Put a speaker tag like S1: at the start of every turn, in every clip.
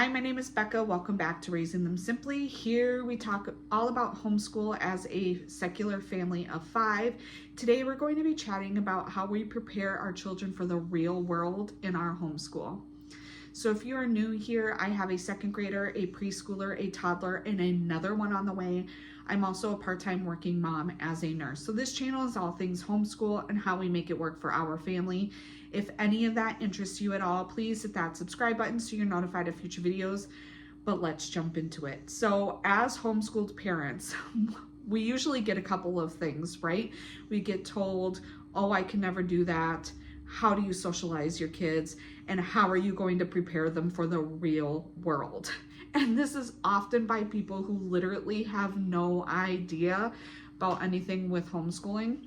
S1: Hi, my name is Becca. Welcome back to Raising Them Simply. Here we talk all about homeschool as a secular family of 5. Today we're going to be chatting about how we prepare our children for the real world in our homeschool. So if you are new here, I have a 2nd grader, a preschooler, a toddler, and another one on the way. I'm also a part-time working mom as a nurse. So this channel is all things homeschool and how we make it work for our family. If any of that interests you at all, please hit that subscribe button so you're notified of future videos. But let's jump into it. So as homeschooled parents, we usually get a couple of things, right? We get told, oh, I can never do that. How do you socialize your kids? And how are you going to prepare them for the real world? And this is often by people who literally have no idea about anything with homeschooling.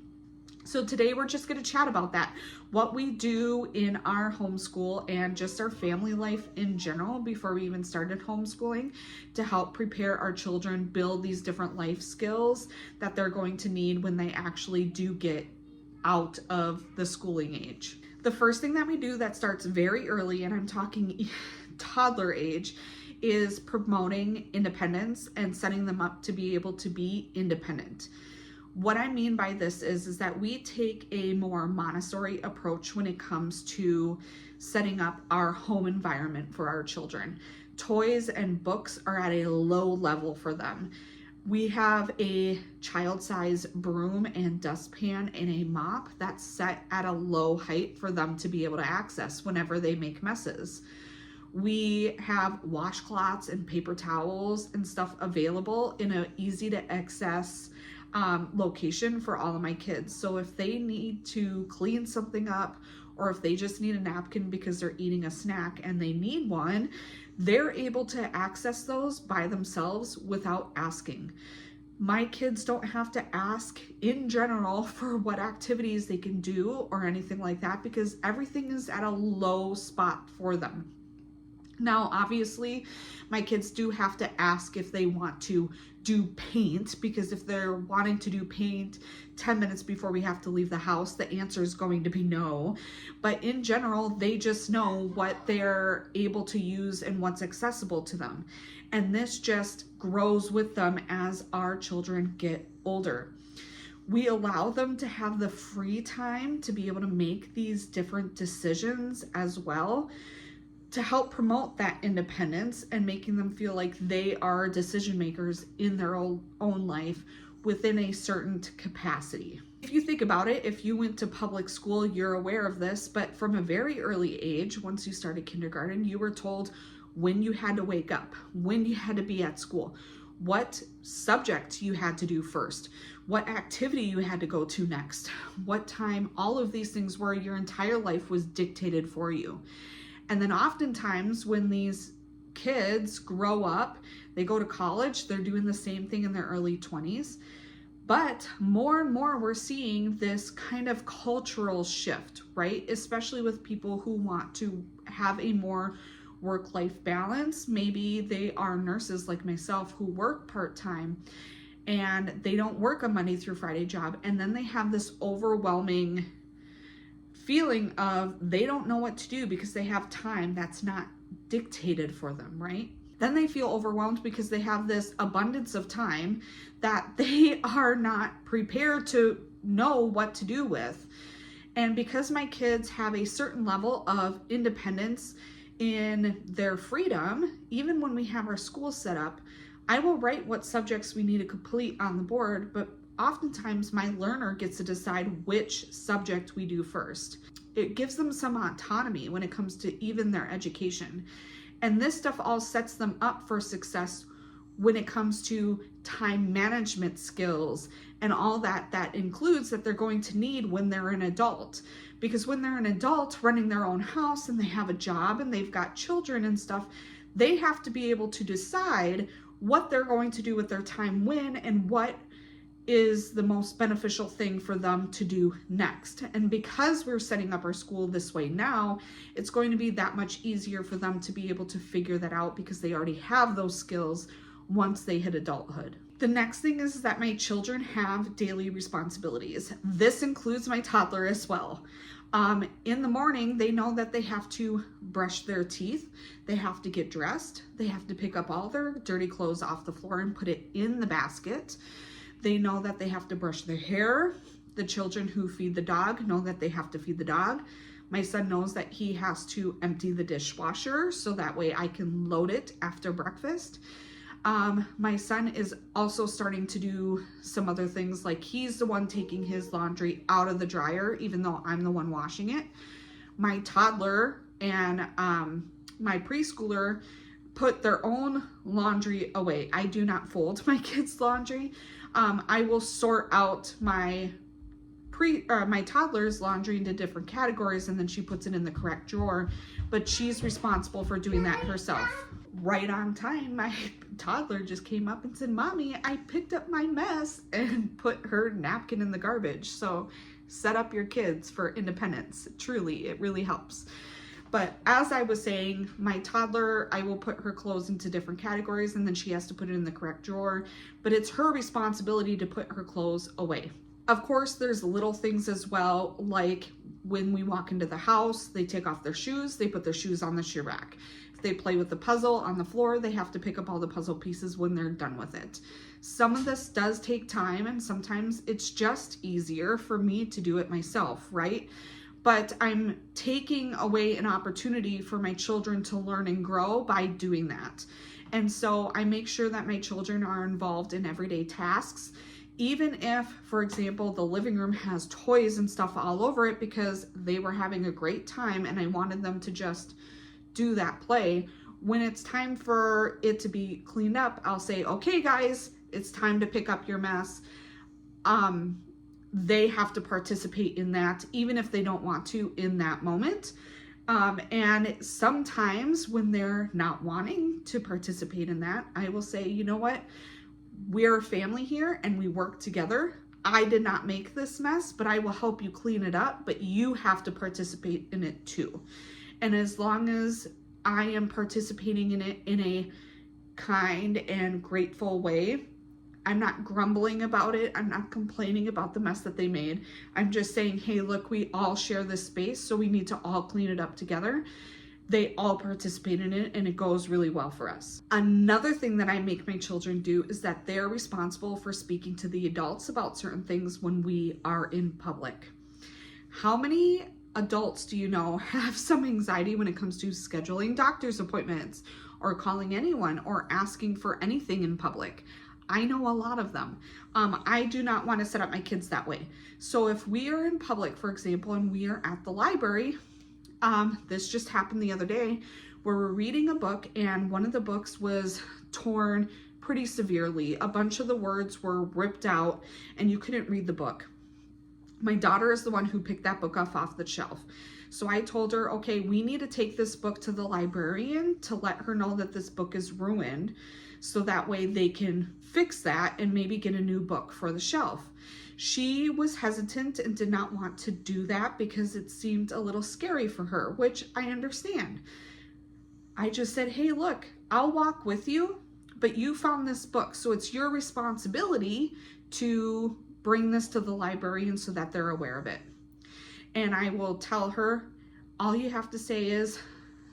S1: So today we're just going to chat about that, what we do in our homeschool and just our family life in general before we even started homeschooling to help prepare our children build these different life skills that they're going to need when they actually do get out of the schooling age. The first thing that we do that starts very early, and I'm talking toddler age, is promoting independence and setting them up to be able to be independent. What I mean by this is that we take a more Montessori approach when it comes to setting up our home environment for our children. Toys and books are at a low level for them. We have a child-size broom and dustpan and a mop that's set at a low height for them to be able to access whenever they make messes. We have washcloths and paper towels and stuff available in an easy to access location for all of my kids. So if they need to clean something up, or if they just need a napkin because they're eating a snack and they need one, they're able to access those by themselves without asking. My kids don't have to ask in general for what activities they can do or anything like that because everything is at a low spot for them. Now, obviously, my kids do have to ask if they want to do paint, because if they're wanting to do paint 10 minutes before we have to leave the house, the answer is going to be no. But in general, they just know what they're able to use and what's accessible to them. And this just grows with them as our children get older. We allow them to have the free time to be able to make these different decisions as well, to help promote that independence and making them feel like they are decision makers in their own life within a certain capacity. If you think about it, if you went to public school, you're aware of this, but from a very early age, once you started kindergarten, you were told when you had to wake up, when you had to be at school, what subject you had to do first, what activity you had to go to next, what time, all of these things were your entire life was dictated for you. And then oftentimes when these kids grow up, they go to college, they're doing the same thing in their early 20s. But more and more we're seeing this kind of cultural shift, right? Especially with people who want to have a more work-life balance. Maybe they are nurses like myself who work part-time and they don't work a Monday through Friday job. And then they have this overwhelming feeling of they don't know what to do because they have time that's not dictated for them, right? Then they feel overwhelmed because they have this abundance of time that they are not prepared to know what to do with. And because my kids have a certain level of independence in their freedom, even when we have our school set up, I will write what subjects we need to complete on the board, but oftentimes my learner gets to decide which subject we do first. It gives them some autonomy when it comes to even their education. And this stuff all sets them up for success when it comes to time management skills and all that includes that they're going to need when they're an adult. Because when they're an adult running their own house and they have a job and they've got children and stuff, they have to be able to decide what they're going to do with their time when and what is the most beneficial thing for them to do next. And because we're setting up our school this way now, it's going to be that much easier for them to be able to figure that out because they already have those skills once they hit adulthood. The next thing is that my children have daily responsibilities. This includes my toddler as well. In the morning, they know that they have to brush their teeth, they have to get dressed, they have to pick up all their dirty clothes off the floor and put it in the basket. They know that they have to brush their hair. The children who feed the dog know that they have to feed the dog. My son knows that he has to empty the dishwasher so that way I can load it after breakfast. My son is also starting to do some other things, like he's the one taking his laundry out of the dryer, even though I'm the one washing it. My toddler and my preschooler put their own laundry away. I do not fold my kids' laundry. I will sort out my toddler's laundry into different categories, and then she puts it in the correct drawer, but she's responsible for doing that herself. Right on time, my toddler just came up and said, "Mommy, I picked up my mess," and put her napkin in the garbage. So set up your kids for independence. Truly, it really helps. But as I was saying, my toddler, I will put her clothes into different categories, and then she has to put it in the correct drawer, but it's her responsibility to put her clothes away. Of course, there's little things as well, like when we walk into the house, they take off their shoes, they put their shoes on the shoe rack. If they play with the puzzle on the floor, they have to pick up all the puzzle pieces when they're done with it. Some of this does take time, and sometimes it's just easier for me to do it myself, right? But I'm taking away an opportunity for my children to learn and grow by doing that. And so I make sure that my children are involved in everyday tasks. Even if, for example, the living room has toys and stuff all over it because they were having a great time and I wanted them to just do that play, when it's time for it to be cleaned up, I'll say, "Okay, guys, it's time to pick up your mess." They have to participate in that, even if they don't want to in that moment. And sometimes when they're not wanting to participate in that, I will say, "You know what? We're a family here and we work together. I did not make this mess, but I will help you clean it up, but you have to participate in it too." And as long as I am participating in it in a kind and grateful way, I'm not grumbling about it. I'm not complaining about the mess that they made. I'm just saying, "Hey, look, we all share this space, so we need to all clean it up together." They all participate in it and it goes really well for us. Another thing that I make my children do is that they're responsible for speaking to the adults about certain things when we are in public. How many adults do you know have some anxiety when it comes to scheduling doctor's appointments or calling anyone or asking for anything in public? I know a lot of them. I do not want to set up my kids that way. So if we are in public, for example, and we are at the library, this just happened the other day where we're reading a book and one of the books was torn pretty severely. A bunch of the words were ripped out and you couldn't read the book. My daughter is the one who picked that book off the shelf. So I told her, "Okay, we need to take this book to the librarian to let her know that this book is ruined, so that way they can fix that and maybe get a new book for the shelf." She was hesitant and did not want to do that because it seemed a little scary for her, which I understand. I just said, "Hey, look, I'll walk with you, but you found this book, so it's your responsibility to bring this to the librarian so that they're aware of it." And I will tell her, all you have to say is,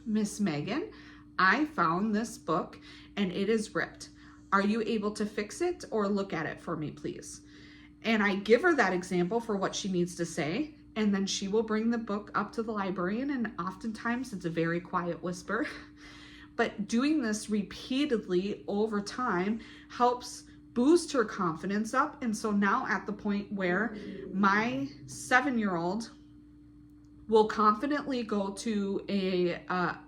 S1: "Miss Megan, I found this book and it is ripped. Are you able to fix it or look at it for me, please?" And I give her that example for what she needs to say, and then she will bring the book up to the librarian, and oftentimes it's a very quiet whisper. But doing this repeatedly over time helps boost her confidence up. And so now at the point where my 7-year-old will confidently go to a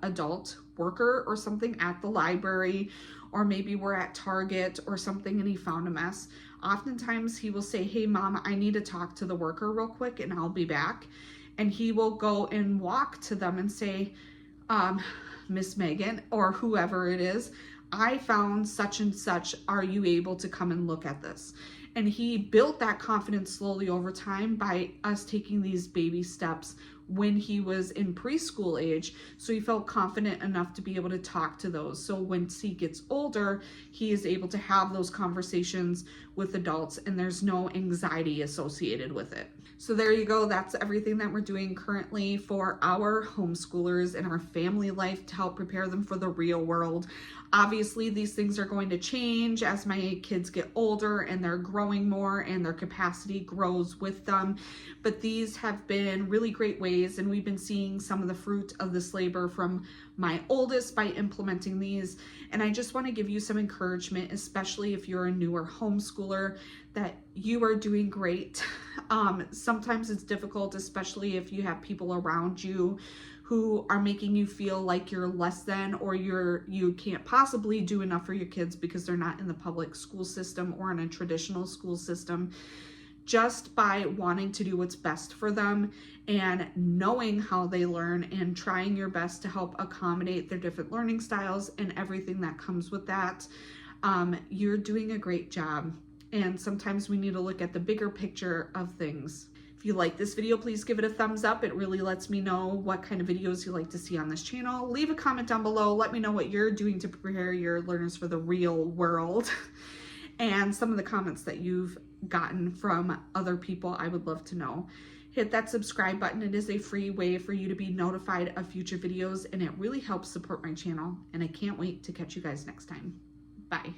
S1: adult worker or something at the library, or maybe we're at Target or something and he found a mess. Oftentimes he will say, "Hey mom, I need to talk to the worker real quick and I'll be back." And he will go and walk to them and say, "Miss Megan," or whoever it is, "I found such and such. Are you able to come and look at this?" And he built that confidence slowly over time by us taking these baby steps when he was in preschool age, so he felt confident enough to be able to talk to those. So once he gets older, he is able to have those conversations with adults, and there's no anxiety associated with it. So there you go. That's everything that we're doing currently for our homeschoolers and our family life to help prepare them for the real world. Obviously, these things are going to change as my kids get older and they're growing more and their capacity grows with them. But these have been really great ways, and we've been seeing some of the fruit of this labor from my oldest by implementing these. And I just want to give you some encouragement, especially if you're a newer homeschooler, that you are doing great. Sometimes it's difficult, especially if you have people around you who are making you feel like you're less than, or you can't possibly do enough for your kids because they're not in the public school system or in a traditional school system. Just by wanting to do what's best for them and knowing how they learn and trying your best to help accommodate their different learning styles and everything that comes with that, you're doing a great job. And sometimes we need to look at the bigger picture of things. If you like this video, please give it a thumbs up. It really lets me know what kind of videos you like to see on this channel. Leave a comment down below. Let me know what you're doing to prepare your learners for the real world. And some of the comments that you've gotten from other people, I would love to know. Hit that subscribe button. It is a free way for you to be notified of future videos, and it really helps support my channel. And I can't wait to catch you guys next time. Bye.